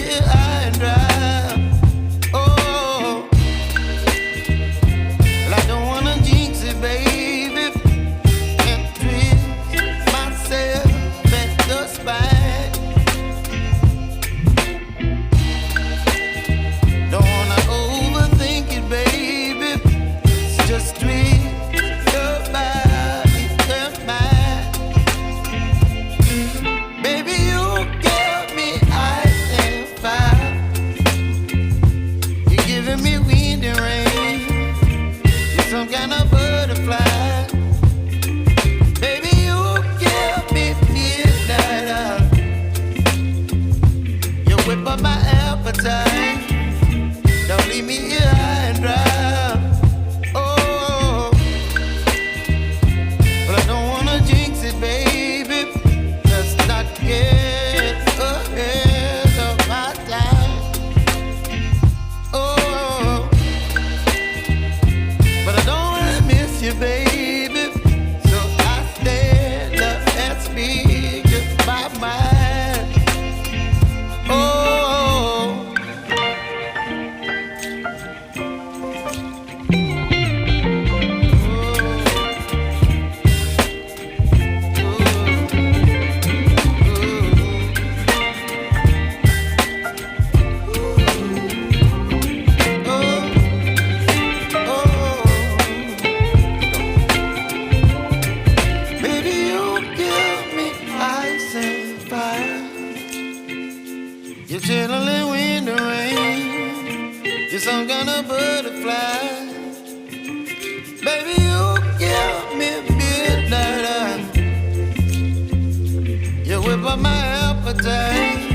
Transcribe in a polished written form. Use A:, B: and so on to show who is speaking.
A: here high and dry. Oh, well, I don't wanna jinx it, baby, and twist myself at the spine. Don't wanna overthink it, baby. It's just twist your body and mine. Baby, you give me ice and fire. You're giving me wind and rain. You're some kind of butterfly. Baby, you give me midnight. You whip up my appetite. Don't leave me here high and dry. Oh, but I don't wanna jinx it, baby. Let's not get ahead of my time. Oh, but I don't wanna miss you, baby. So I stand up and speak just my mind. Oh. You're chilling wind and rain. You're some kind of butterfly. Baby, you give me midnight. You whip up my appetite.